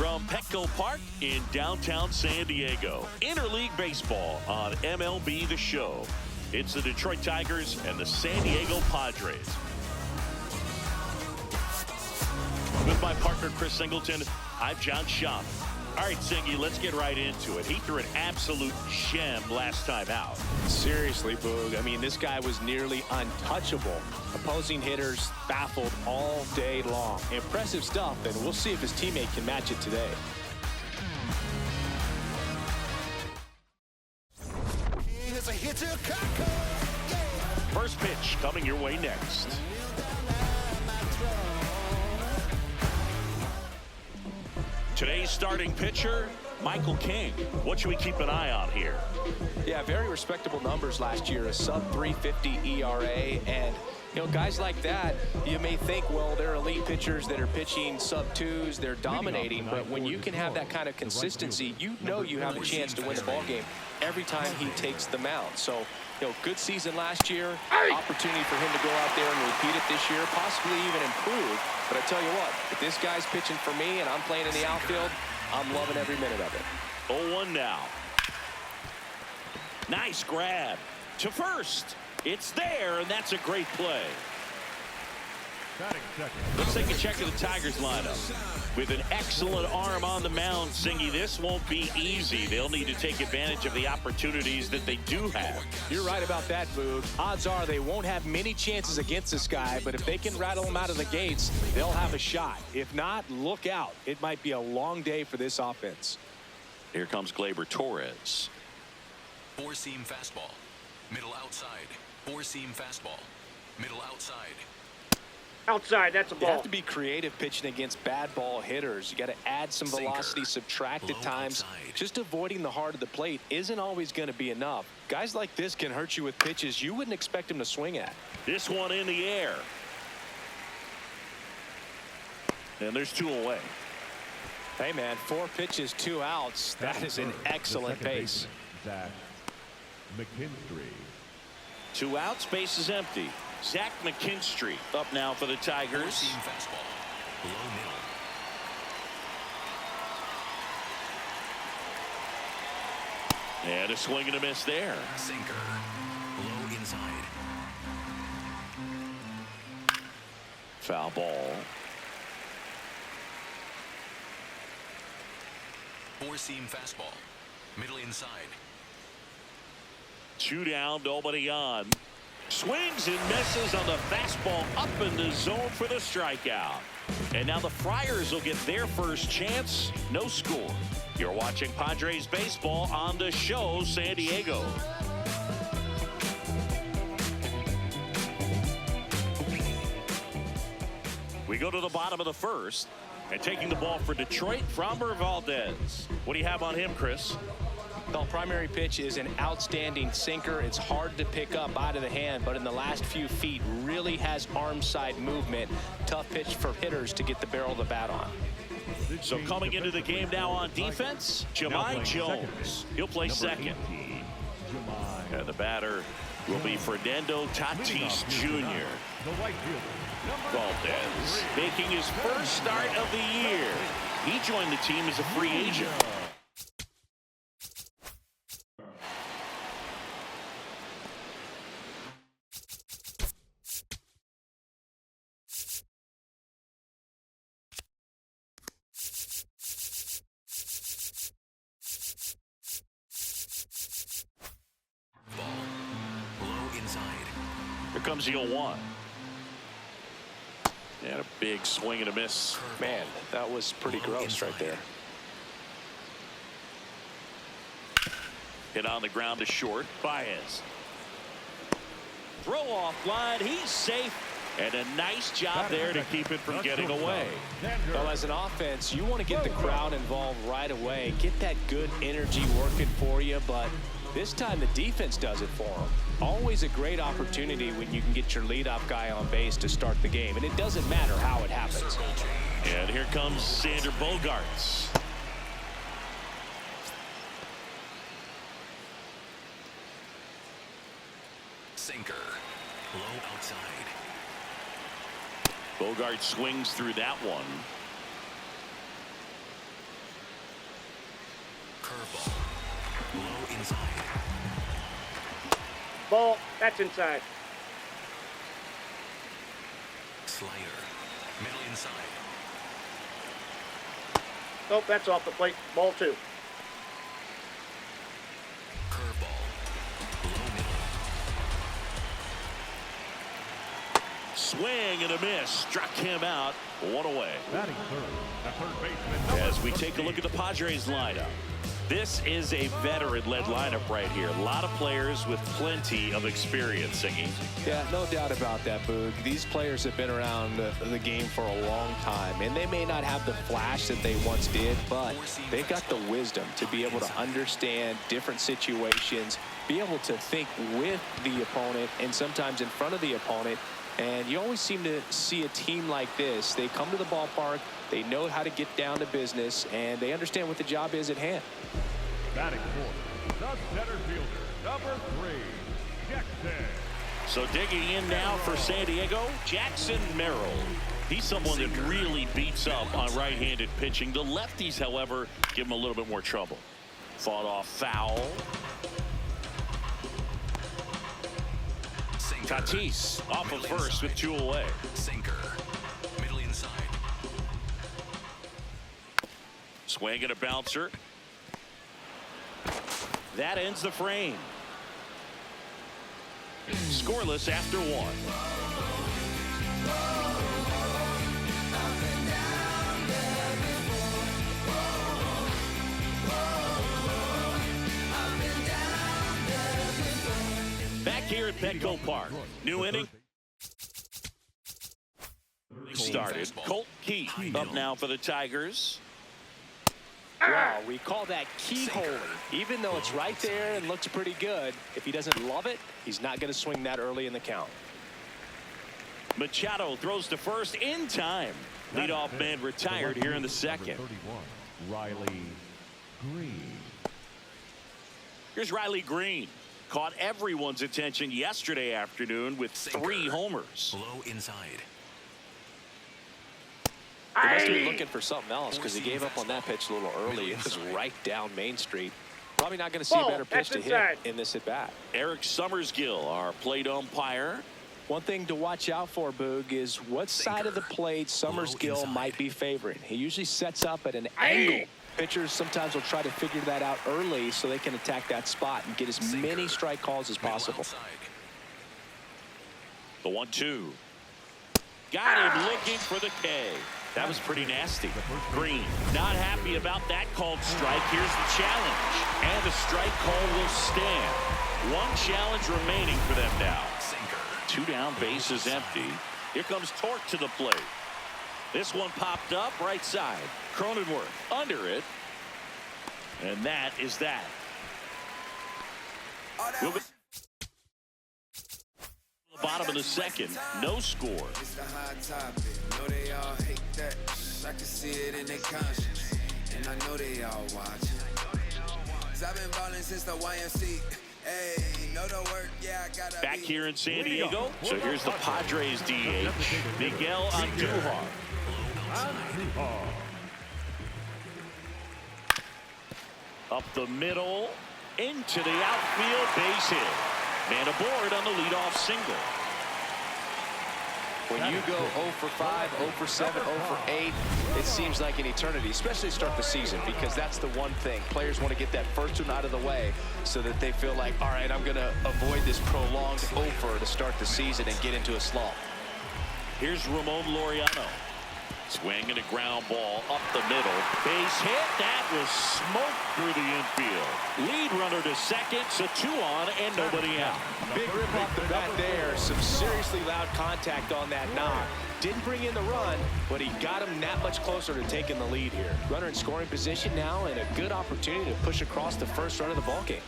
from Petco Park in downtown San Diego. Interleague baseball on MLB The Show. It's the Detroit Tigers and the San Diego Padres. With my partner, Chris Singleton, I'm John Schaub. All right, Singy, let's get right into it. He threw an absolute gem last time out. Seriously, Boog. I mean, this guy was nearly untouchable. Opposing hitters baffled all day long. Impressive stuff, and we'll see if his teammate can match it today. First pitch coming your way next. Today's starting pitcher, Michael King. What should we keep an eye on here? Yeah, very respectable numbers last year, a sub-350 ERA, and you know, guys like that, you may think, well, they're elite pitchers that are pitching sub-2s, they're dominating, but when you can have that kind of consistency, you know you have a chance to win the ball game every time he takes the mound. So, you know, good season last year, opportunity for him to go out there and repeat it this year, possibly even improve. But I tell you what, if this guy's pitching for me and I'm playing in the outfield, I'm loving every minute of it. 0-1 now. Nice grab to first. It's there, and that's a great play. Let's take a check of the Tigers lineup. With an excellent arm on the mound, Singy, this won't be easy. They'll need to take advantage of the opportunities that they do have. You're right about that, Boog. Odds are they won't have many chances against this guy, but if they can rattle him out of the gates, they'll have a shot. If not, look out. It might be a long day for this offense. Here comes Gleyber Torres. Four-seam fastball. Middle outside. Four-seam fastball. Middle outside. Outside, that's a ball. You have to be creative pitching against bad ball hitters. You got to add some velocity, subtract at times. Just avoiding the heart of the plate isn't always going to be enough. Guys like this can hurt you with pitches you wouldn't expect him to swing at. This one in the air. And there's 2 away. Hey, man, 4 pitches, 2 outs. That is an excellent pace. Zach McKinstry. 2 outs, base is empty. Zach McKinstry up now for the Tigers. Four-seam fastball. Below middle. And a swing and a miss there. Sinker. Low inside. Foul ball. Four-seam fastball. Middle inside. 2 down, nobody on. Swings and misses on the fastball up in the zone for the strikeout. And now the Friars will get their first chance. No score. You're watching Padres baseball on The Show San Diego. We go to the bottom of the first. And taking the ball for Detroit, Framber Valdez. What do you have on him, Chris? The primary pitch is an outstanding sinker. It's hard to pick up out of the hand, but in the last few feet really has arm side movement. Tough pitch for hitters to get the barrel of the bat on. So coming into the game now on defense, Jahmai Jones. He'll play second. And the batter will be Fernando Tatis Jr. Valdez making his first start of the year. He joined the team as a free agent. Here comes the 0-1. And a big swing and a miss. Man, that was pretty gross right there. Hit on the ground to short. Baez. Throw off line. He's safe. And a nice job there to keep it from getting away. Well, as an offense, you want to get the crowd involved right away. Get that good energy working for you, but this time the defense does it for them. Always a great opportunity when you can get your leadoff guy on base to start the game, and it doesn't matter how it happens. And here comes Xander Bogaerts. Sinker. Low outside. Bogaerts swings through that one. Low inside. Ball. That's inside. Slider. Middle inside. Nope, that's off the plate. Ball 2. Curveball. Low middle. Swing and a miss. Struck him out. One away. Batting third, the third baseman. As we take a look at the Padres lineup. This is a veteran-led lineup right here. A lot of players with plenty of experience, Singy. Yeah, no doubt about that, Boog. These players have been around the game for a long time, and they may not have the flash that they once did, but they got the wisdom to be able to understand different situations, be able to think with the opponent and sometimes in front of the opponent. And you always seem to see a team like this. They come to the ballpark, they know how to get down to business, and they understand what the job is at hand. Batting fourth, the center fielder, number 3, Jackson. So digging in now for San Diego, Jackson Merrill. He's someone that really beats up on right-handed pitching. The lefties, however, give him a little bit more trouble. Fought off foul. Tatis off of first with 2 away. Sinker. Middle inside. Swing and a bouncer. That ends the frame. Scoreless after 1. Back here at Petco Park. New inning. Started. Colt Key up now for the Tigers. Wow, we call that keyhole. Even though it's right there and looks pretty good, if he doesn't love it, he's not going to swing that early in the count. Machado throws to first in time. Leadoff man retired here in the second. 31, Riley Green. Here's Riley Green. Caught everyone's attention yesterday afternoon with 3 homers. Low inside. He must be looking for something else because he gave up on that pitch a little early. It was right down Main Street. Probably not going to see a better pitch to hit in this at-bat. Eric Summersgill, our plate umpire. One thing to watch out for, Boog, is what side of the plate Summersgill might be favoring. He usually sets up at an angle. Pitchers sometimes will try to figure that out early so they can attack that spot and get as many strike calls as possible. The 1-2. Got him looking for the K. That was pretty nasty. Green not happy about that called strike. Here's the challenge. And the strike call will stand. 1 challenge remaining for them now. 2 down, bases empty. Here comes Torque to the plate. This one popped up right side. Cronenworth under it. And that is that. We'll be the bottom of the second. No score. It's the hot topic. Know they all hate that. I can see it in their conscience. And I know they all watch. I've been balling since the YMC. Hey, know the work. Yeah, I gotta back here in San Diego. So here's the Padres DH, Miguel Andujar. Up the middle, into the outfield, base hit. Man aboard on the leadoff single. When you go 0 for 5, 0 for 7, 0 for 8, it seems like an eternity, especially to start the season, because that's the one thing. Players want to get that first one out of the way so that they feel like, all right, I'm going to avoid this prolonged 0 for to start the season and get into a slump. Here's Ramon Laureano. Swing and a ground ball up the middle. Base hit. That was smoked through the infield. Lead runner to second, so 2 on and nobody out. Big rip off the bat there. Some seriously loud contact on that knock. Didn't bring in the run, but he got him that much closer to taking the lead here. Runner in scoring position now and a good opportunity to push across the first run of the ballgame.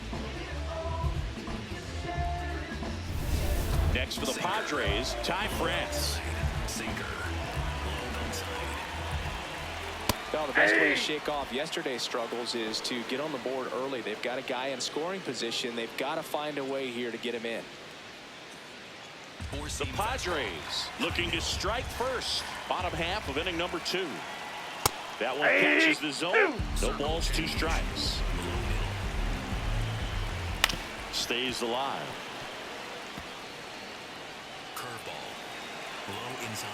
Next for the Padres, Ty France. Sinker. Well, the best way to shake off yesterday's struggles is to get on the board early. They've got a guy in scoring position. They've got to find a way here to get him in. The Padres looking to strike first. Bottom half of inning number 2. That one catches the zone. No balls, 2 strikes. stays alive. Curveball. Low inside.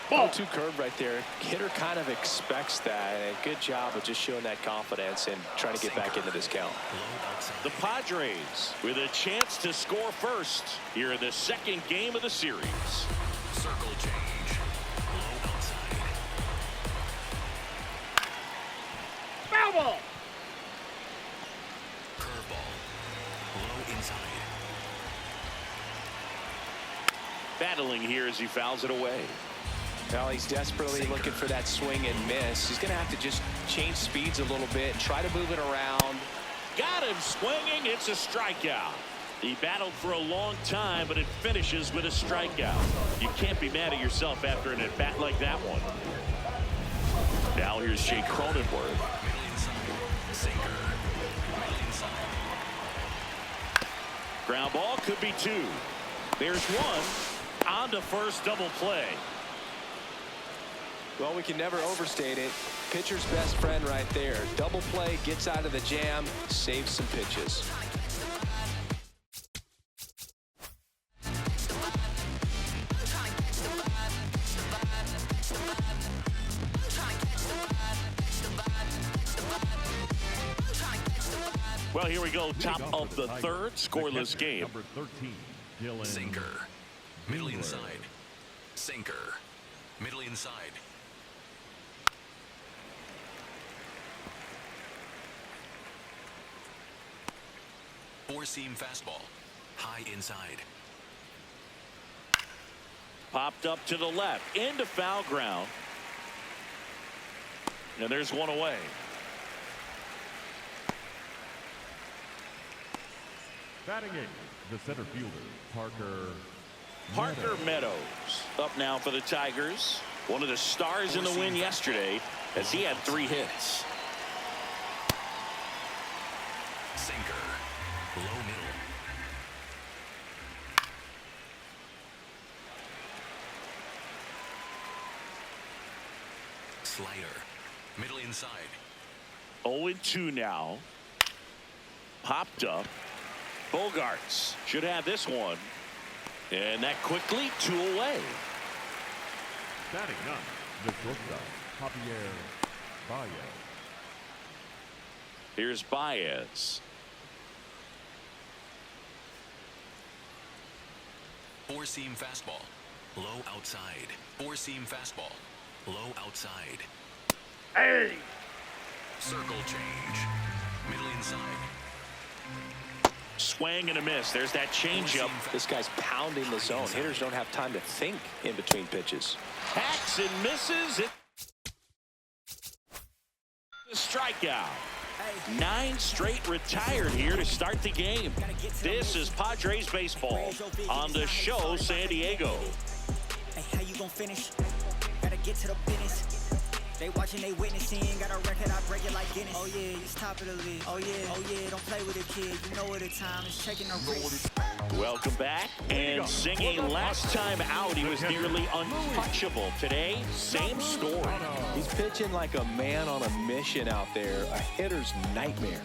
0-2 curve right there. Hitter kind of expects that. And good job of just showing that confidence and trying to get back into this count. Low outside. The Padres with a chance to score first here in the second game of the series. Circle change. Low outside. Foul ball. Curveball. Low inside. Battling here as he fouls it away. Well, he's desperately looking for that swing and miss. He's going to have to just change speeds a little bit, try to move it around. Got him swinging. It's a strikeout. He battled for a long time, but it finishes with a strikeout. You can't be mad at yourself after an at-bat like that one. Now here's Jake Cronenworth. Middle inside. Sinker. Middle inside. Ground ball could be two. There's one. On to first, double play. Well, we can never overstate it. Pitcher's best friend right there. Double play, gets out of the jam, saves some pitches. Well, here we go. Top of the third, scoreless game. Number 13, Dylan. Sinker. Middle inside. Sinker. Middle inside. Four-seam fastball. High inside. Popped up to the left. Into foul ground. And there's one away. Batting eighth, the center fielder, Parker Meadows up now for the Tigers. One of the stars in the win yesterday as he had 3 hits. Sinker. Low middle. Slider. Middle inside. 0-2 now. Popped up. Bogarts should have this one. And that quickly 2 away. Batting ninth, the shortstop, Javier Baez. Here's Baez. Four-seam fastball. Low outside. Four-seam fastball. Low outside. Hey. Circle change. Middle inside. Swing and a miss. There's that changeup. This guy's pounding the zone. Hitters don't have time to think in between pitches. Hacks and misses. It. The strikeout. 9 straight retired here to start the game. This is Padres baseball on the show San Diego. Hey, how you gonna finish? Gotta get to the business. They watching, they witnessing. Got a record, I break it like Guinness. Oh yeah, he's top of the league. Oh yeah, don't play with a kid. You know what the time is. Checking the wrist. Welcome back. And singing last time out, he was nearly untouchable. Today, same story. He's pitching like a man on a mission out there. A hitter's nightmare.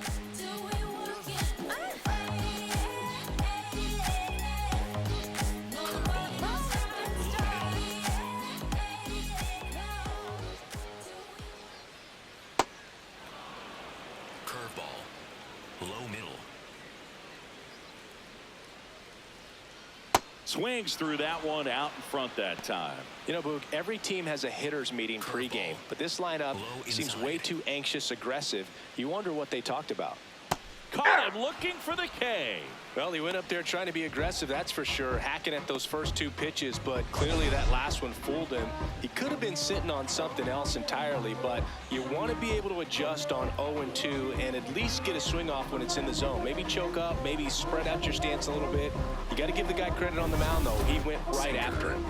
Swings through that one out in front that time. You know, Boog, every team has a hitters meeting pregame, but this lineup seems way too anxious, aggressive. You wonder what they talked about. Caught him looking for the K. Well, he went up there trying to be aggressive, that's for sure, hacking at those first 2 pitches, but clearly that last one fooled him. He could have been sitting on something else entirely, but you want to be able to adjust on 0-2 and at least get a swing off when it's in the zone. Maybe choke up, maybe spread out your stance a little bit. You got to give the guy credit on the mound, though. He went right after him.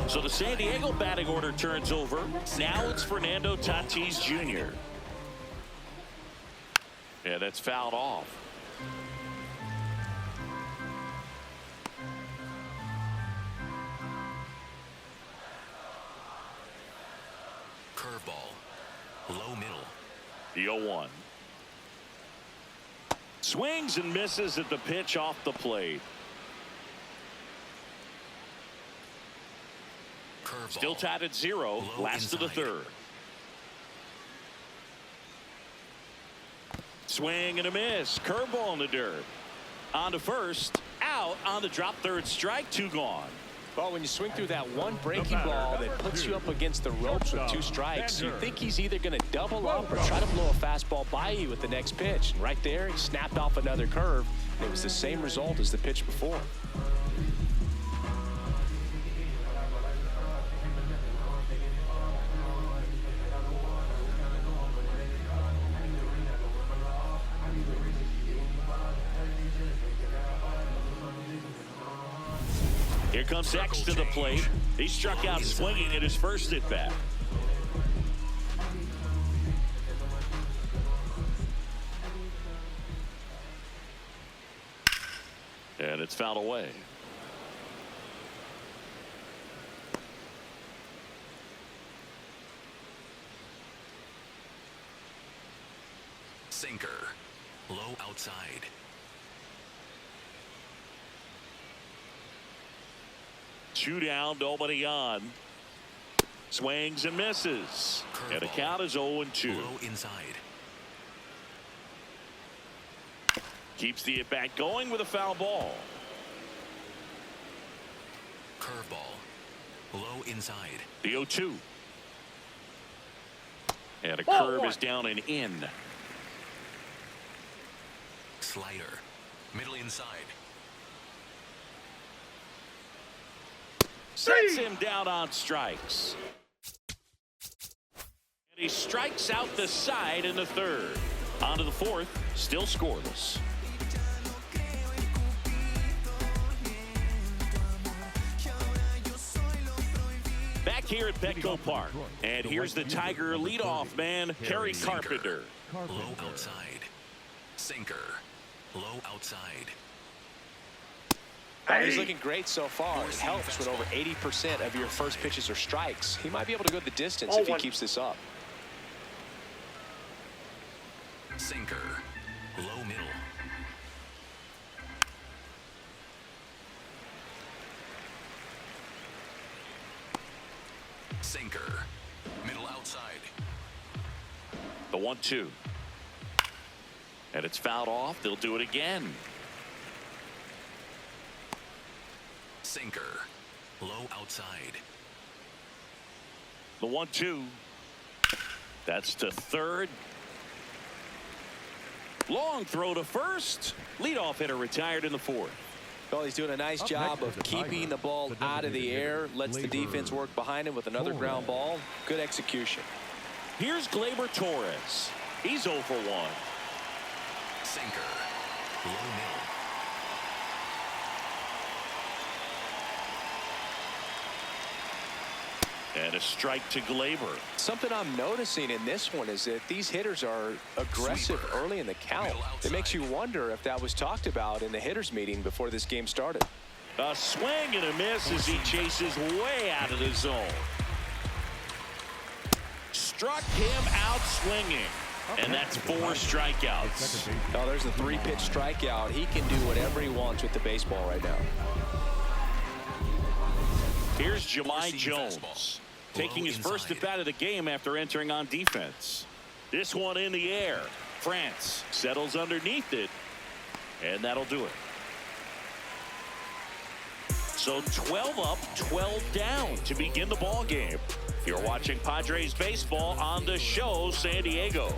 So the San Diego batting order turns over. Now it's Fernando Tatis Jr. Yeah, that's fouled off. Curveball. Low middle. The 0-1. Swings and misses at the pitch off the plate. Curveball. Still tied at 0. Low Last of the inside. third. Swing and a miss. Curveball in the dirt. On to first. Out on the drop. Third strike. 2 gone. Well, when you swing through that one breaking ball that puts you up against the ropes with 2 strikes, you think he's either going to double up or try to blow a fastball by you with the next pitch. And right there, he snapped off another curve. It was the same result as the pitch before. Here comes X to the plate. He struck out swinging at his first at bat. And it's fouled away. Sinker. Low outside. 2 down, nobody on. Swings and misses. And the count is 0-2. Low inside. Keeps the at-bat going with a foul ball. Curveball. Low inside. The 0-2. And a Ball curve one. is down and in. Slider. Middle inside. Sets him down on strikes. And he strikes out the side in the third. On to the fourth. Still scoreless. Back here at Petco Park. And here's the Tiger leadoff man, Kerry Carpenter. Low outside. Sinker. Low outside. He's looking great so far. It helps when over 80% of your first pitches are strikes. He might be able to go the distance if he keeps this up. Sinker. Low middle. Sinker. Middle outside. The 1-2. And it's fouled off. They'll do it again. Sinker. Low outside. The 1-2. That's to third. Long throw to first. Leadoff hitter retired in the fourth. Well, he's doing a nice job of keeping the ball out of the air. Lets the defense work behind him with another ground ball. Good execution. Here's Gleyber Torres. He's 0 for 1. Sinker. Low middle. And a strike to Gleyber. Something I'm noticing in this one is that these hitters are aggressive Sweeper. early in the count. Middle It makes you outside. wonder if that was talked about in the hitters meeting before this game started. A swing and a miss as he chases way out of the zone. Struck him out swinging. And that's 4 strikeouts. Oh, there's the 3-pitch strikeout. He can do whatever he wants with the baseball right now. Here's Jahmai Four-seam Jones fastball. taking Low his first inside. at bat of the game after entering on defense. This one in the air. France settles underneath it, and that'll do it. So 12 up, 12 down to begin the ball game. You're watching Padres baseball on the show San Diego.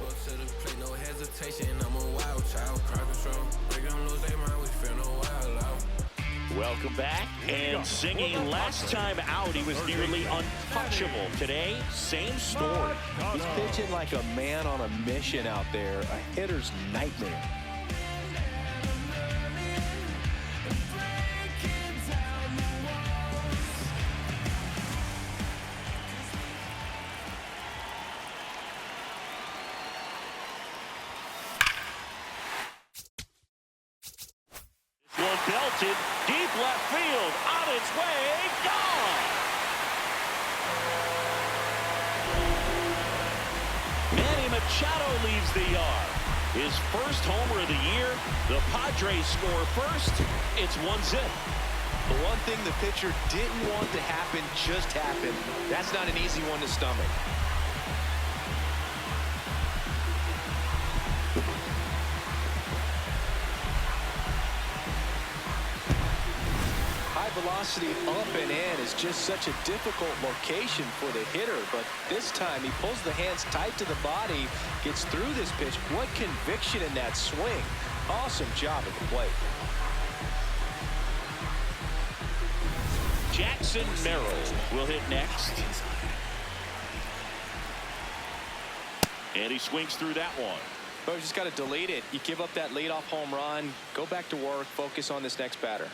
Welcome back. And singing last time out, he was nearly untouchable. Today, same story. He's pitching like a man on a mission out there, a hitter's nightmare. One belted, deep left field, on its way, gone! Manny Machado leaves the yard. His first homer of the year. The Padres score first. It's 1-0. The one thing the pitcher didn't want to happen just happened. That's not an easy one to stomach. High velocity up and in is just such a difficult location for the hitter, but this time he pulls the hands tight to the body, gets through this pitch. What conviction in that swing. Awesome job at the plate. Jackson Merrill will hit next. And he swings through that one. But you just got to delete it. You give up that leadoff home run, go back to work, focus on this next batter.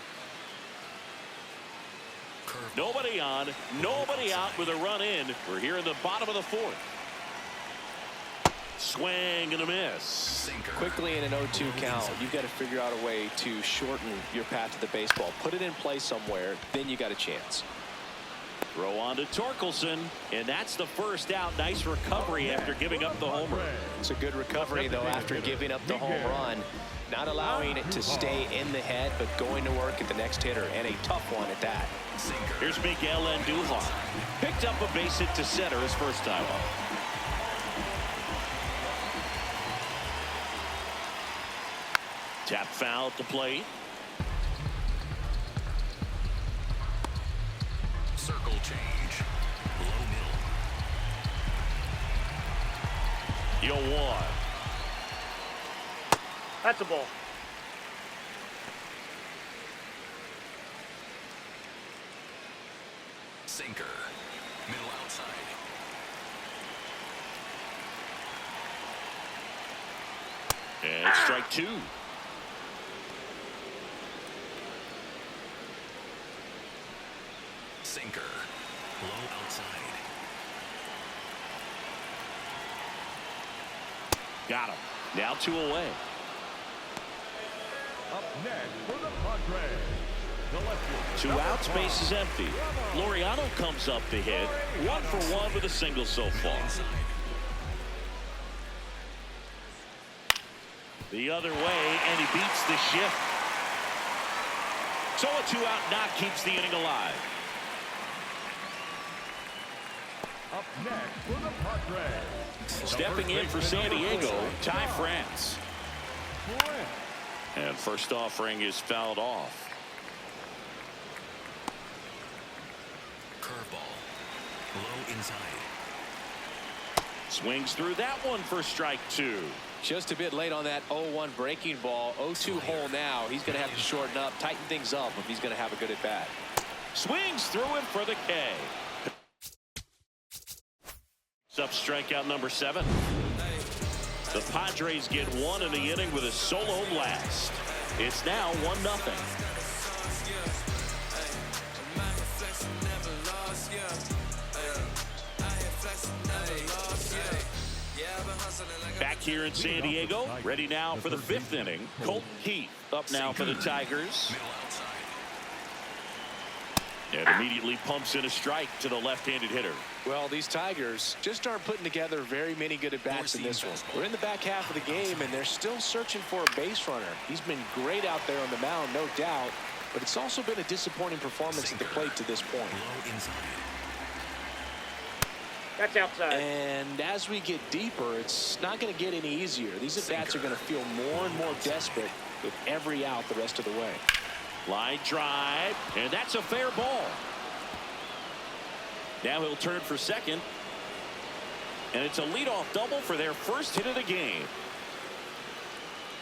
Nobody on, nobody out with a run in. We're here in the bottom of the fourth. Swing and a miss. Quickly in an 0-2 count, you've got to figure out a way to shorten your path to the baseball. Put it in play somewhere, then you got a chance. Throw on to Torkelson, and that's the first out. Nice recovery after giving up the homer. It's a good recovery, though, after giving up the home run. Not allowing it to stay in the head, but going to work at the next hitter, and a tough one at that. Here's Miguel Andujar. Picked up a base hit to center his first time up. Tap foul at the plate. Circle change. Low middle. 0-1. That's a ball. Sinker. Middle outside. And strike two. Sinker. Low outside. Got him. Now 2 away. Up next for the Padres. The lefty. 2 outs, base is empty. Laureano comes up to hit. 1 for 1 with a single so far. The other way, and he beats the shift. So a 2-out knock keeps the inning alive. Up next for the Padres. Stepping in for San Diego, Ty France. And first offering is fouled off. Curveball. Low inside. Swings through that one for strike 2. Just a bit late on that 0-1 breaking ball. 0-2 hole now. He's going to have to shorten up, tighten things up if he's going to have a good at bat. Swings through him for the K. Up strikeout number 7. The Padres get 1 in the inning with a solo blast. It's now 1-0. Back here in San Diego, ready now for the 5th inning. Colt Keith up now for the Tigers. Middle outside. And immediately pumps in a strike to the left-handed hitter. Well, these Tigers just aren't putting together very many good at-bats in this one. We're in the back half of the game, and they're still searching for a base runner. He's been great out there on the mound, no doubt, but it's also been a disappointing performance at the plate to this point. Low inside. That's outside. And as we get deeper, it's not going to get any easier. These at-bats are going to feel more and more desperate with every out the rest of the way. Line drive, and that's a fair ball. Now he'll turn for second. And it's a leadoff double for their first hit of the game.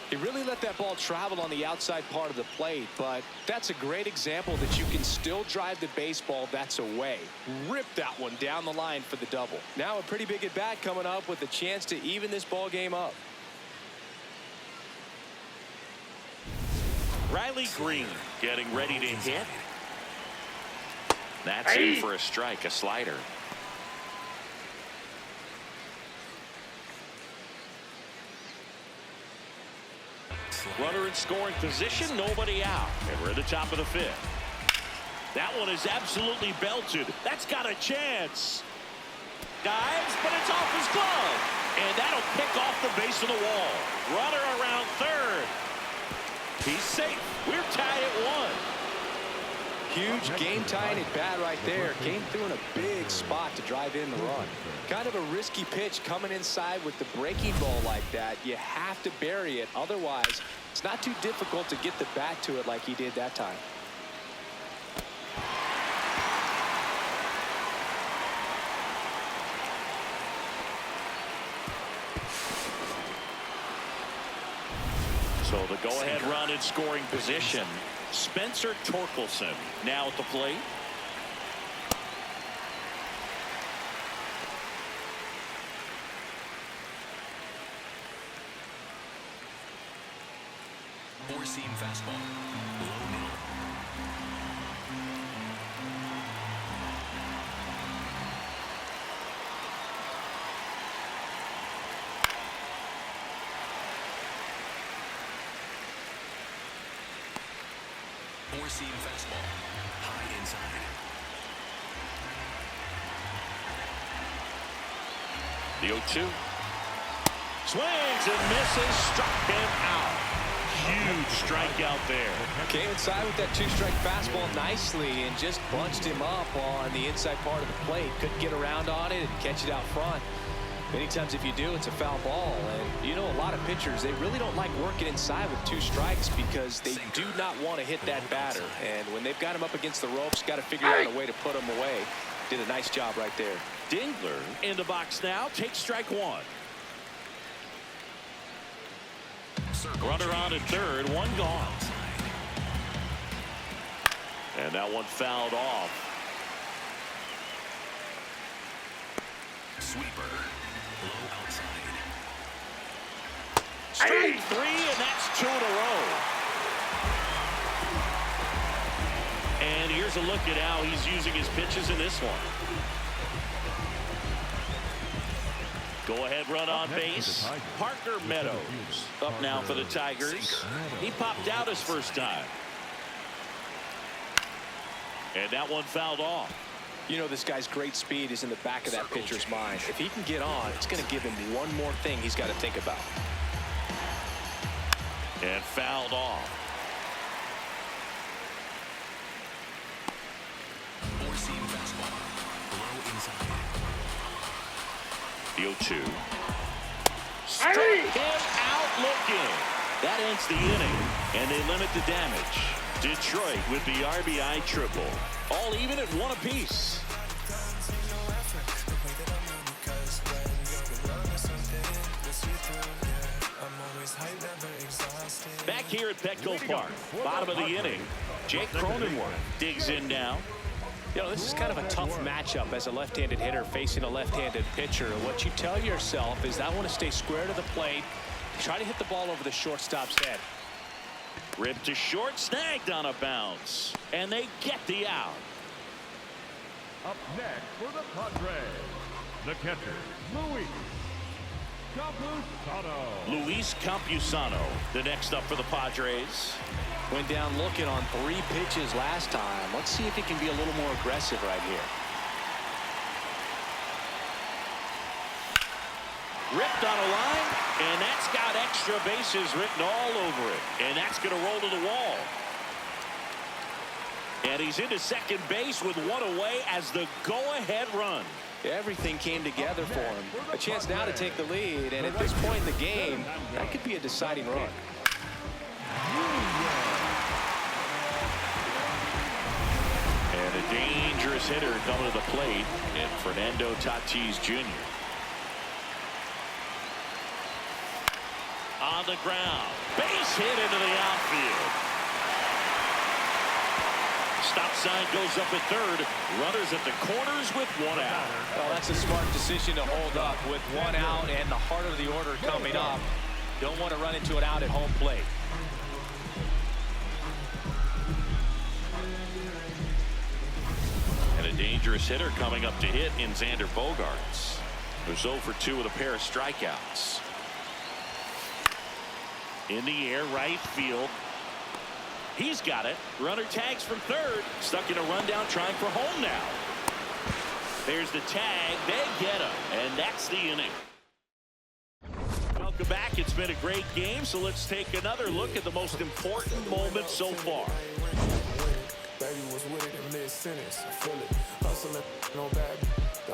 He really let that ball travel on the outside part of the plate, but that's a great example that you can still drive the baseball that's away. Rip that one down the line for the double. Now a pretty big at bat coming up with a chance to even this ball game up. Riley Green getting ready to hit. That's in for a strike, a slider. Runner in scoring position, nobody out. And we're at the top of the 5th. That one is absolutely belted. That's got a chance. Dives, but it's off his glove. And that'll pick off the base of the wall. Runner around third. He's safe. We're tied at 1. Huge game-tying at bat right there. Came through in a big spot to drive in the run. Kind of a risky pitch coming inside with the breaking ball like that. You have to bury it. Otherwise, it's not too difficult to get the bat to it like he did that time. So the go-ahead run in scoring position. Spencer Torkelson now at the plate. Four-seam fastball. Low middle. Four-seam fastball. High inside. The 0-2. Swings and misses. Struck him out. Huge strikeout there. Came inside with that two-strike fastball nicely and just bunched him up on the inside part of the plate. Couldn't get around on it and catch it out front. Many times if you do, it's a foul ball. And you know, a lot of pitchers, they really don't like working inside with 2 strikes because they do not want to hit that batter. And when they've got him up against the ropes, got to figure out a way to put him away. Did a nice job right there. Dingler in the box now. Takes strike 1. Runner on at third. 1 gone. And that one fouled off. Sweeper. Low outside. Strike 3, and that's 2 in a row. And here's a look at how he's using his pitches in this one. Go ahead run on base. Parker Meadows up now for the Tigers. He popped out his first time. And that one fouled off. You know, this guy's great speed is in the back of that pitcher's mind. If he can get on, it's going to give him one more thing he's got to think about. And fouled off. Four-seam fastball. Low inside. The 0-2. Struck him out looking. That ends the inning, and they limit the damage. Detroit with the RBI triple. All even at 1 apiece. Back here at Petco Park, bottom of the inning, Jake Cronenworth digs in now. You know, this is kind of a tough matchup as a left-handed hitter facing a left-handed pitcher. What you tell yourself is I want to stay square to the plate, try to hit the ball over the shortstop's head. Ripped to short, snagged on a bounce, and they get the out. Up next for the Padres, the catcher, Luis Campusano, the next up for the Padres. Went down looking on 3 pitches last time. Let's see if he can be a little more aggressive right here. Ripped on a line, and that's got extra bases written all over it. And that's going to roll to the wall. And he's into second base with 1 away as the go-ahead run. Everything came together for him. A chance now to take the lead, and at this point in the game, that could be a deciding run. And a dangerous hitter coming to the plate in Fernando Tatis Jr. On the ground. Base hit into the outfield. Stop sign goes up at third. Runners at the corners with 1 out. Well, that's a smart decision to hold up with 1 out and the heart of the order coming up. Don't want to run into an out at home plate. And a dangerous hitter coming up to hit in Xander Bogaerts, who's 0 for 2 with a pair of strikeouts. In the air, right field. He's got it. Runner tags from third. Stuck in a rundown trying for home now. There's the tag. They get him. And that's the inning. Welcome back. It's been a great game, so let's take another look at the most important moments so far. Baby was with it in mid-sentence. I feel it. Hustling, no bad.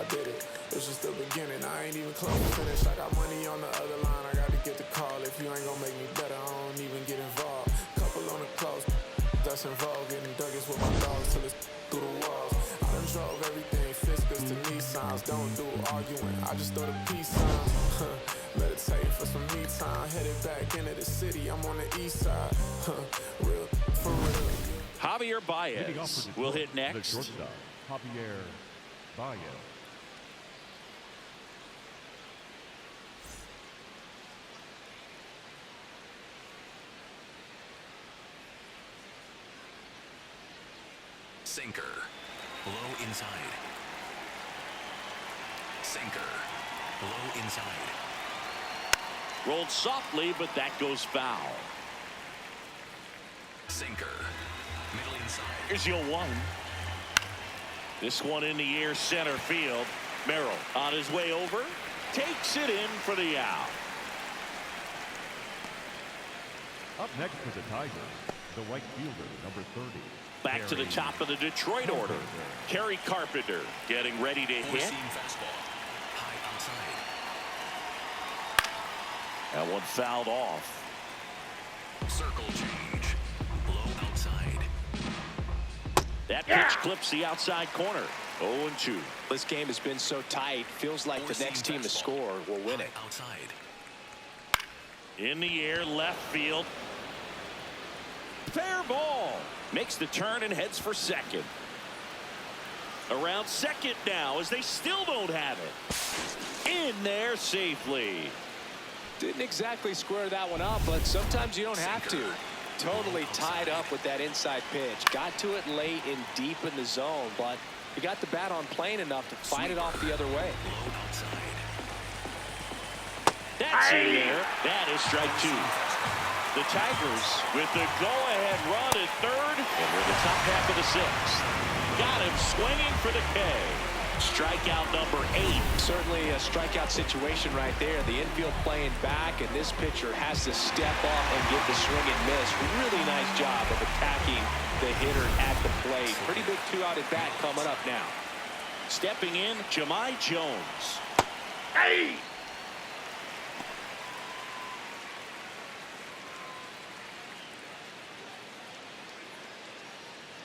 I did it. It's just the beginning. I ain't even close to finish. I got money on the other line. I got to get the call. If you ain't gonna make me better, I don't even get involved. Couple on the close. That's involved. Getting Douglas with my dogs till it's through the walls. I done drove everything. Fiskars to Nissans. Don't do arguing. I just throw the peace signs. Meditate for some me time. Headed back into the city. I'm on the east side. Real for real. Javier Baez will hit next. The shortstop, Javier Baez. Sinker. Low inside. Sinker. Low inside. Rolled softly, but that goes foul. Sinker. Middle inside. Here's your one. This one in the air, center field. Merrill on his way over. Takes it in for the out. Up next for the Tigers, the right fielder, number 30. Back to the top of the Detroit order. Kerry Carpenter getting ready to hit. Four-seam fastball. High outside. That one fouled off. Circle change. Low outside. That pitch clips the outside corner. 0-2. This game has been so tight. Feels like the next team to score will win it. Outside. In the air, left field. Fair ball. Makes the turn and heads for second. Around second now as they still don't have it. In there safely. Didn't exactly square that one up, but sometimes you don't have to. Totally tied up with that inside pitch. Got to it late and deep in the zone, but he got the bat on plane enough to fight it off the other way. Low outside. That's in there. That is strike two. The Tigers with the go-ahead run at third, and we're in the top half of the sixth. Got him swinging for the K. Strikeout number 8. Certainly a strikeout situation right there. The infield playing back, and this pitcher has to step up and get the swing and miss. Really nice job of attacking the hitter at the plate. Pretty big two-out at bat coming up now. Stepping in, Jahmai Jones. Hey!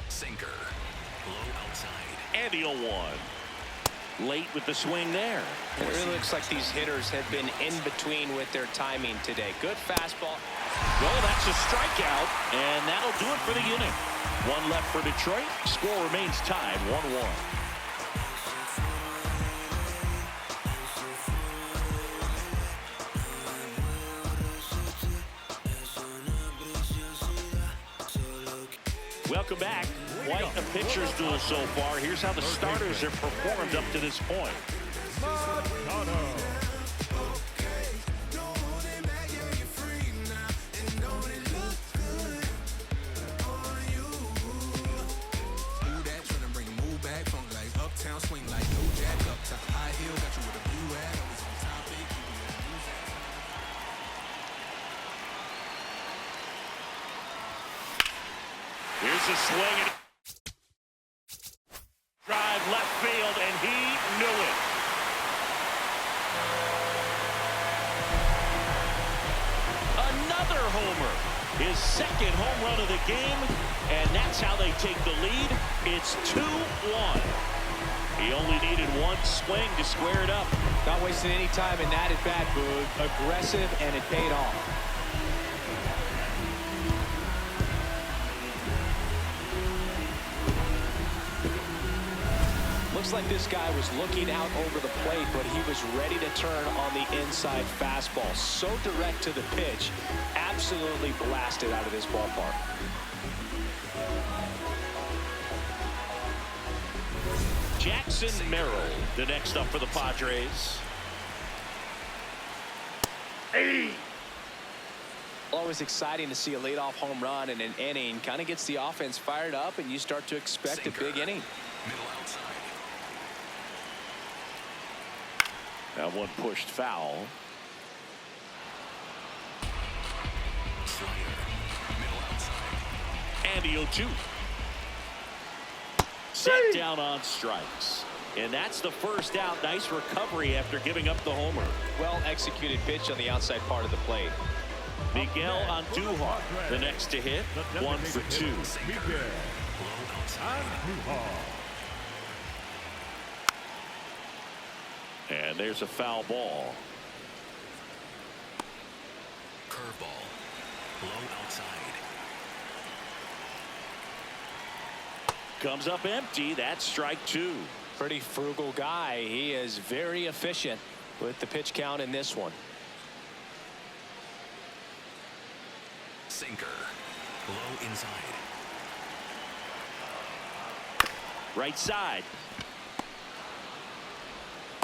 Sinker. Low outside. And he'll one. Late with the swing there. It really looks like these hitters have been in between with their timing today. Good fastball. Well, that's a strikeout, and that'll do it for the inning. One left for Detroit. Score remains tied 1-1. Welcome back. Quite a pitcher's duel so far. Here's how the starters have performed up to this point. Here's a swing. Drive left field, and he knew it. Another homer. His second home run of the game, and that's how they take the lead. It's 2-1. He only needed one swing to square it up. Not wasting any time in that at bat, Boog. Aggressive, and it paid off. Looks like this guy was looking out over the plate, but he was ready to turn on the inside fastball. So direct to the pitch. Absolutely blasted out of this ballpark. Jackson Merrill, the next up for the Padres. Hey! Always exciting to see a leadoff home run in an inning. Kind of gets the offense fired up, and you start to expect a big inning. Middle outside. That one pushed foul. And the 0-2. Set down on strikes. And that's the first out. Nice recovery after giving up the homer. Well executed pitch on the outside part of the plate. Miguel Andujar, the next to hit, 1 for 2. Miguel Andujar. And there's a foul ball. Curveball. Low outside. Comes up empty. That's strike 2. Pretty frugal guy. He is very efficient with the pitch count in this one. Sinker. Low inside. Right side.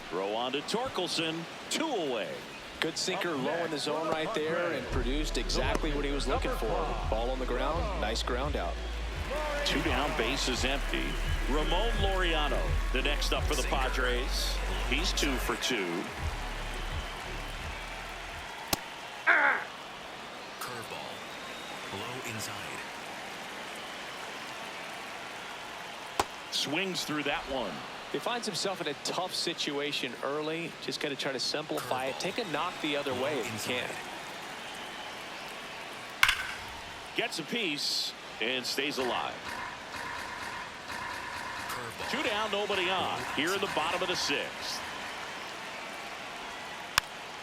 Throw on to Torkelson. 2 away. Good sinker low in the zone right there and produced exactly what he was looking for. Ball on the ground. Nice ground out. 2 down, bases empty. Ramon Laureano, the next up for the Padres. He's 2 for 2. Curveball. Low inside. Swings through that one. He finds himself in a tough situation early. Just got to try to simplify it. Take a knock the other way if you can. Gets a piece and stays alive. 2 down, nobody on. Here in the bottom of the 6th.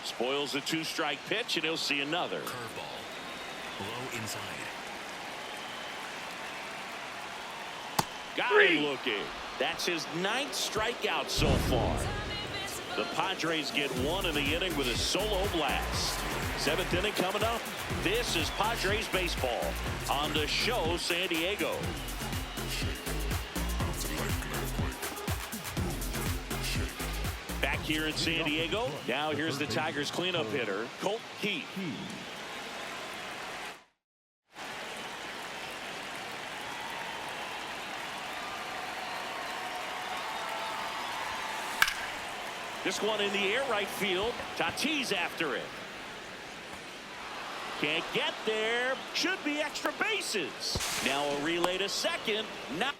Spoils the 2-strike pitch, and he'll see another. Curveball. Low inside. Got him looking. That's his 9th strikeout so far. The Padres get 1 in the inning with a solo blast. 7th inning coming up. This is Padres baseball on the show San Diego. Back here in San Diego. Now here's the Tigers cleanup hitter, Colt Heath. This one in the air, right field. Tatis after it. Can't get there. Should be extra bases. Now a relay to second. Not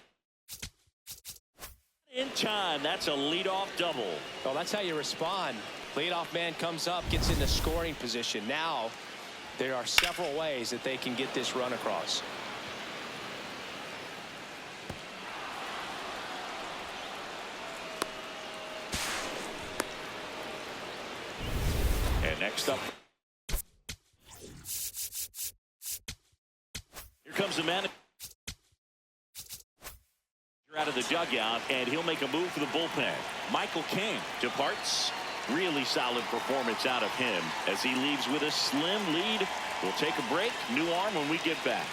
in time. That's a leadoff double. Well, that's how you respond. Leadoff man comes up, gets into scoring position. Now there are several ways that they can get this run across. And next up, here comes the man out of the dugout, and he'll make a move for the bullpen. Michael King departs. Really solid performance out of him as he leaves with a slim lead. We'll take a break. New arm when we get back.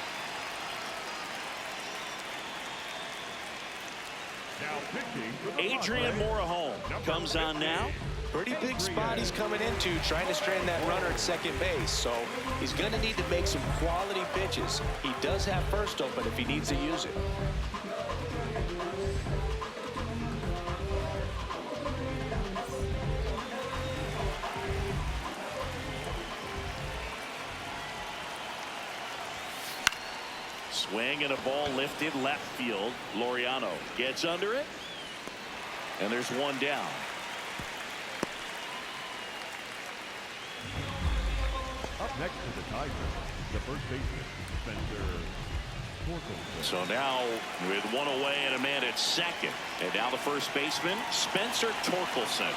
Now pitching for the Adrian Padres, Morejon comes on now. Pretty big spot he's coming into, trying to strand that runner at second base. So he's going to need to make some quality pitches. He does have first open if he needs to use it. Swing and a ball lifted left field. Laureano gets under it. And there's 1 down. up next to the Tigers, the first baseman, Spencer Torkelson. So now with 1 away and a man at second. And now the first baseman, Spencer Torkelson.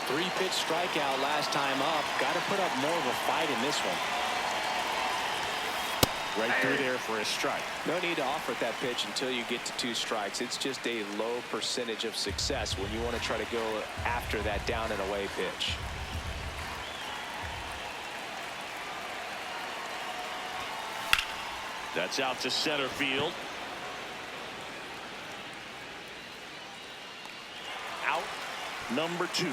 3-pitch strikeout last time up. Got to put up more of a fight in this one. Right through there for a strike. No need to offer that pitch until you get to 2 strikes. It's just a low percentage of success when you want to try to go after that down and away pitch. That's out to center field. Out number 2.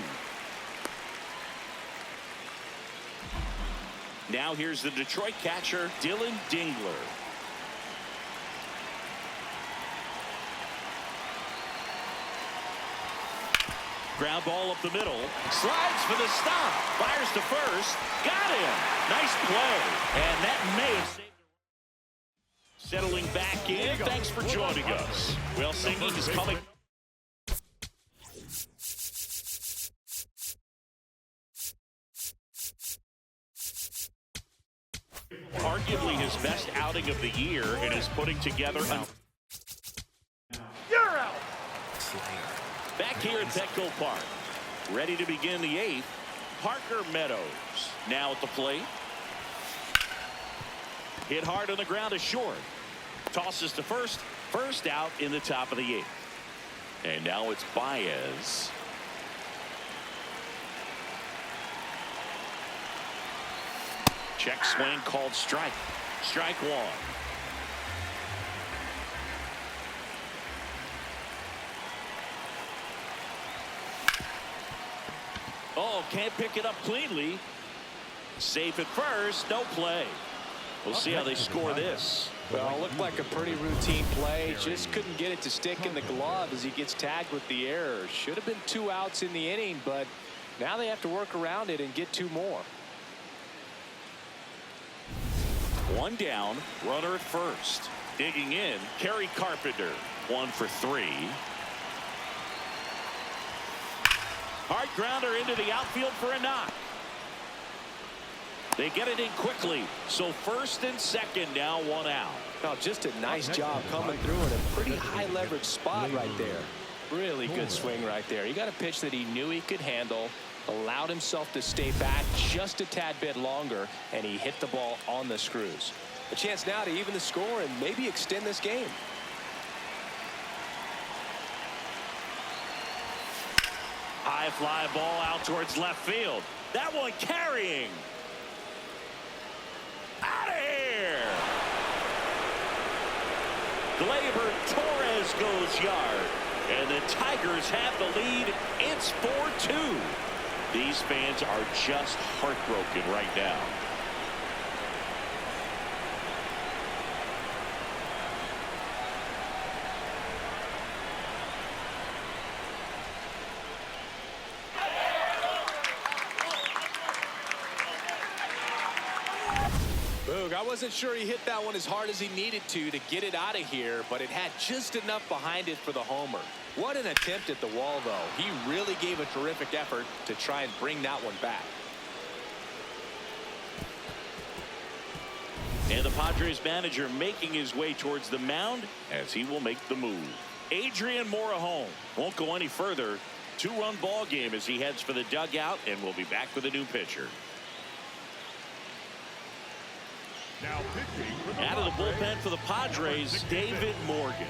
Now here's the Detroit catcher, Dylan Dingler. Ground ball up the middle. Slides for the stop. Fires to first. Got him. Nice play. And that may have saved Settling back in. Thanks for joining us. Well, singing is coming. Arguably his best outing of the year, and is putting together a... You're out. Back here at Petco Park, ready to begin the 8th. Parker Meadows now at the plate. Hit hard on the ground, is short. Tosses to first. First out in the top of the 8th. And now it's Baez. Check swing called strike. Strike one. Oh, can't pick it up cleanly. Safe at first. No play. We'll see how they score this. Well, looked like a pretty routine play. Just couldn't get it to stick in the glove as he gets tagged with the error. Should have been 2 outs in the inning, but now they have to work around it and get 2 more. 1 down, runner at first. Digging in, Kerry Carpenter, 1 for 3. Hard grounder into the outfield for a knock. They get it in quickly, so first and second now, 1 out. Now, just a nice job coming through in a pretty high leverage spot right there. Really good swing right there. He got a pitch that he knew he could handle, allowed himself to stay back just a tad bit longer, and he hit the ball on the screws. A chance now to even the score and maybe extend this game. High fly ball out towards left field. That one carrying. Out of here. Gleyber Torres goes yard. And the Tigers have the lead. It's 4-2. These fans are just heartbroken right now. I wasn't sure he hit that one as hard as he needed to get it out of here, but it had just enough behind it for the homer. What an attempt at the wall, though. He really gave a terrific effort to try and bring that one back. And the Padres manager making his way towards the mound as he will make the move. Adrian Morejon won't go any further. 2-run ball game as he heads for the dugout, and we'll be back with a new pitcher. Now pitching for the Out of the bullpen for the Padres, David Morgan.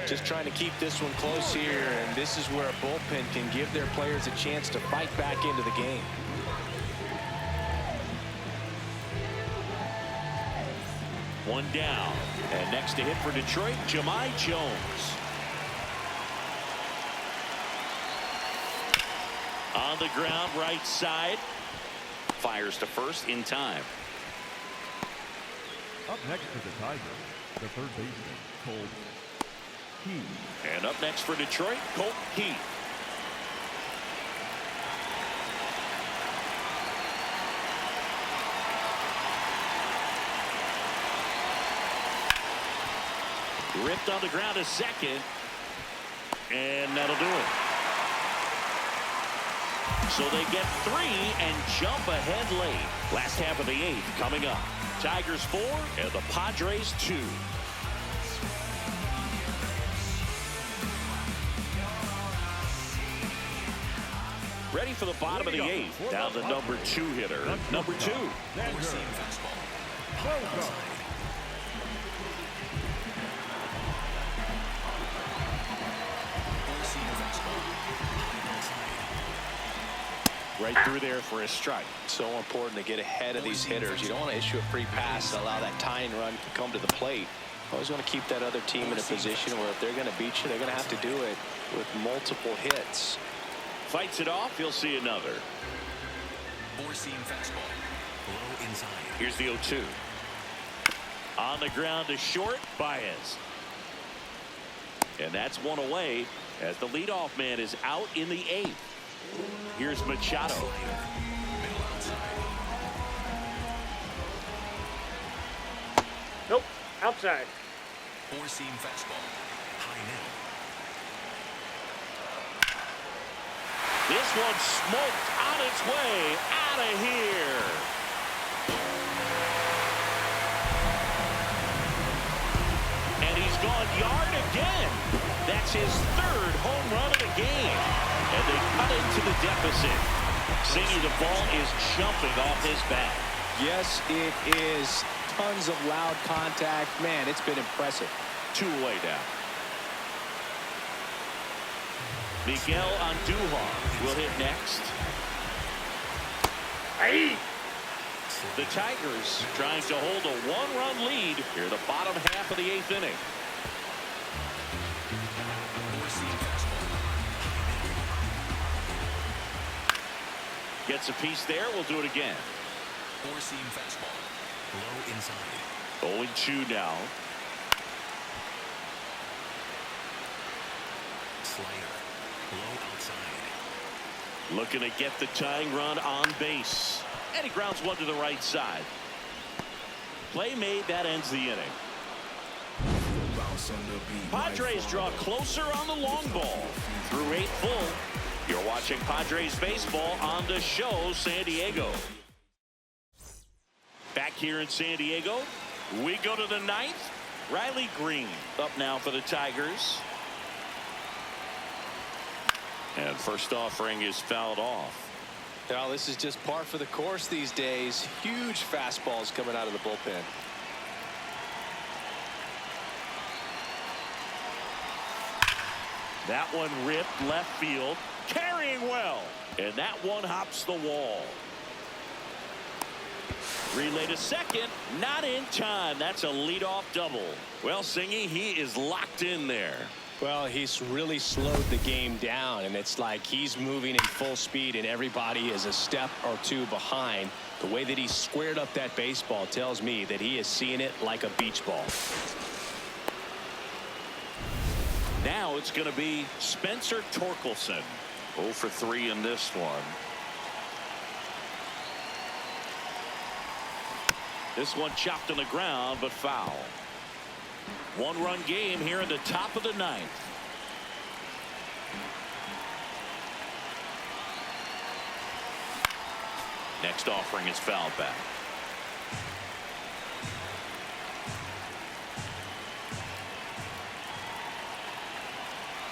Just trying to keep this one close here, and this is where a bullpen can give their players a chance to fight back into the game. One down. And next to hit for Detroit, Jahmai Jones. On the ground, right side. Fires to first in time. Up next for the Tigers, the third baseman, Colt Keith. And up next for Detroit, Colt Keith. Ripped on the ground a second. And that'll do it. So they get 3 and jump ahead late. Last half of the 8th coming up. Tigers 4 and the Padres 2. Ready for the bottom of the 8th. Now the number 2 hitter. Number 2. Right through there for a strike. So important to get ahead of these hitters. You don't want to issue a free pass and allow that tying run to come to the plate. Always want to keep that other team in a position where if they're going to beat you, they're going to have to do it with multiple hits. Fights it off. You'll see another. Four-seam fastball. Low inside. Here's the 0-2. On the ground to short, Baez. And that's one away as the leadoff man is out in the 8th. Here's Machado. Nope. Outside. Four-seam fastball. High middle. This one smoked on its way out of here. And he's gone yard again. That's his third home run of the game. And they cut into the deficit. Singy, the ball is jumping off his bat. Yes, it is. Tons of loud contact. Man, it's been impressive. 2 away now. Miguel Andujar will hit next. Hey! The Tigers trying to hold a 1-run lead here in the bottom half of the 8th inning. Four-seam fastball. Gets a piece there. We'll do it again. Four-seam fastball. Low inside. 0-2 now. Slider. Low outside. Looking to get the tying run on base. And he grounds one to the right side. Play made. That ends the inning. Padres draw closer on the long ball. Through 8 full. You're watching Padres baseball on the show San Diego. Back here in San Diego, we go to the 9th. Riley Green up now for the Tigers. And first offering is fouled off. Now, this is just par for the course these days. Huge fastballs coming out of the bullpen. That one ripped left field. Carrying well. And that one hops the wall. Relay to second. Not in time. That's a leadoff double. Well, Singy, he is locked in there. Well, he's really slowed the game down, and it's like he's moving in full speed, and everybody is a step or two behind. The way that he squared up that baseball tells me that he is seeing it like a beach ball. Now it's going to be Spencer Torkelson. 0 for 3 in this one. This one chopped on the ground, but foul. 1-run game here in the top of the 9th. Next offering is fouled back.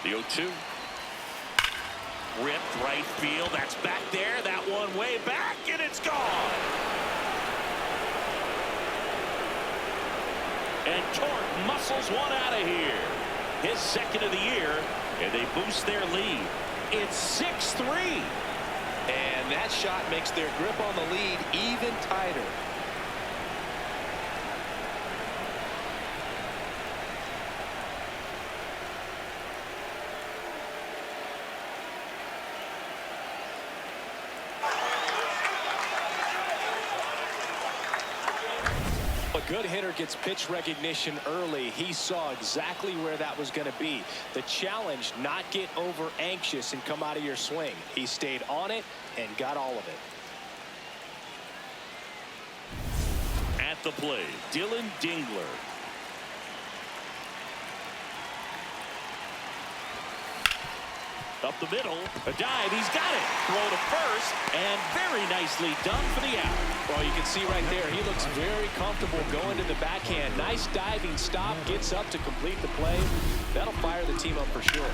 The 0-2. Ripped right field. That's back there. That one way back, and it's gone. And Torque muscles one out of here. His second of the year, and they boost their lead. It's 6-3. And that shot makes their grip on the lead even tighter. A good hitter gets pitch recognition early. He saw exactly where that was going to be. The challenge, not get over anxious and come out of your swing. He stayed on it and got all of it. At the plate, Dylan Dingler. Up the middle, a dive, he's got it. Throw to first, and very nicely done for the out. Well, you can see right there, he looks very comfortable going to the backhand. Nice diving stop, gets up to complete the play. That'll fire the team up for sure.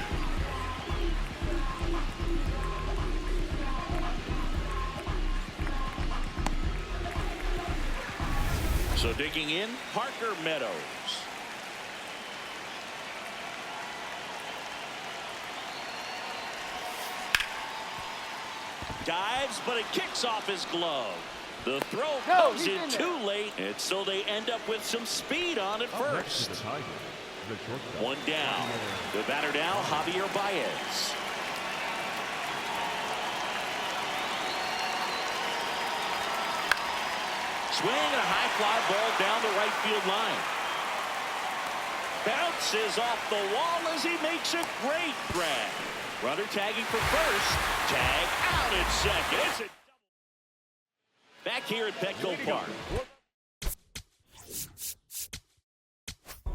So digging in, Parker Meadows. Dives, but it kicks off his glove. The throw comes in too late, and so they end up with some speed on at first. One down. The batter now, Javier Baez. Swing and a high fly ball down the right field line. Bounces off the wall as he makes a great grab. Runner tagging for first. Tag out at second. It's a back here at Petco Park.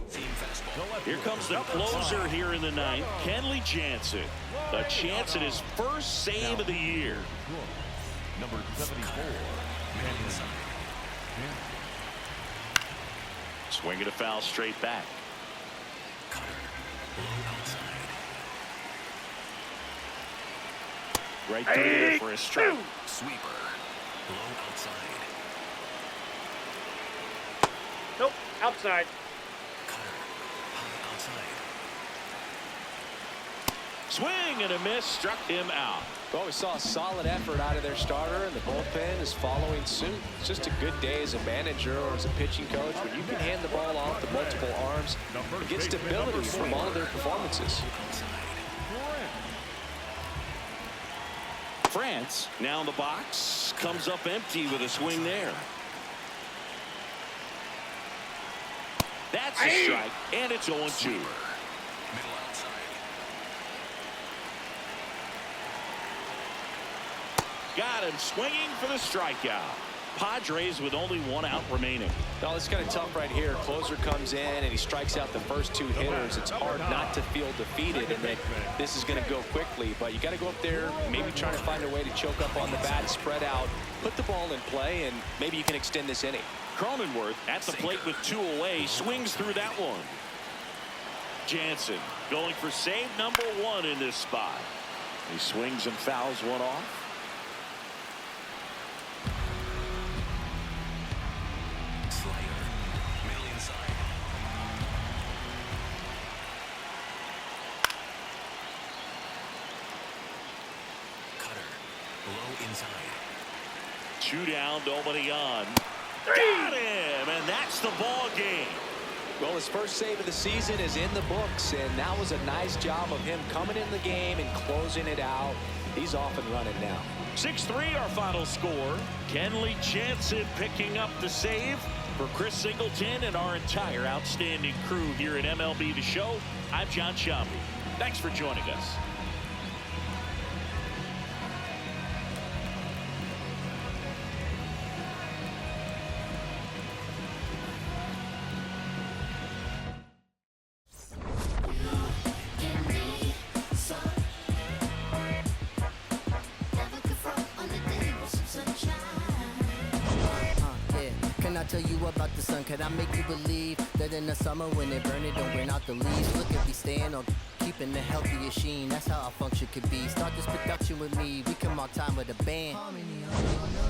Seam fastball. Here comes the closer here in the ninth, Kenley Jansen. A chance at his first save of the year. Number 74. Swinging a foul straight back. Right through there for a strike. Sweeper. Low outside. Nope, outside. High outside. Swing and a miss, struck him out. Well, we saw a solid effort out of their starter, and the bullpen is following suit. It's just a good day as a manager or as a pitching coach when you can hand the ball off to multiple arms and get stability from all of their performances. France now in the box, comes up empty with a swing there. That's a strike, and it's 0-2. Middle outside. Got him swinging for the strikeout. Padres with only one out remaining. Well, it's kind of tough right here. Closer comes in and he strikes out the first two hitters. It's hard not to feel defeated and that this is going to go quickly. But you got to go up there, maybe trying to find a way to choke up on the bat, spread out, put the ball in play, and maybe you can extend this inning. Cronenworth at the plate with 2 away, swings through that one. Jansen going for save number 1 in this spot. He swings and fouls one off. Two down, nobody on. Got him, and that's the ball game. Well, his first save of the season is in the books, and that was a nice job of him coming in the game and closing it out. He's off and running now. 6-3 our final score. Kenley Jansen picking up the save. For Chris Singleton and our entire outstanding crew here at MLB The Show, I'm John Sciambi. Thanks for joining us. Can I tell you about the sun? Can I make you believe that in the summer when they burn it, don't burn out the leaves? Look at me staying on keeping the healthiest sheen. That's how our function could be. Start this production with me. We come all time with a band.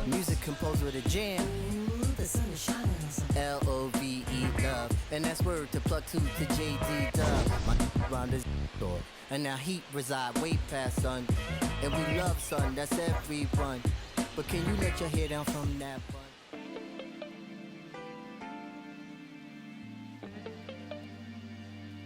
Music composed with a jam. L-O-V-E, love. And that's word to plug to J.D. Dub. My round is door. And now heat reside way past sun. And we love sun, that's everyone. But can you let your hair down from that bun?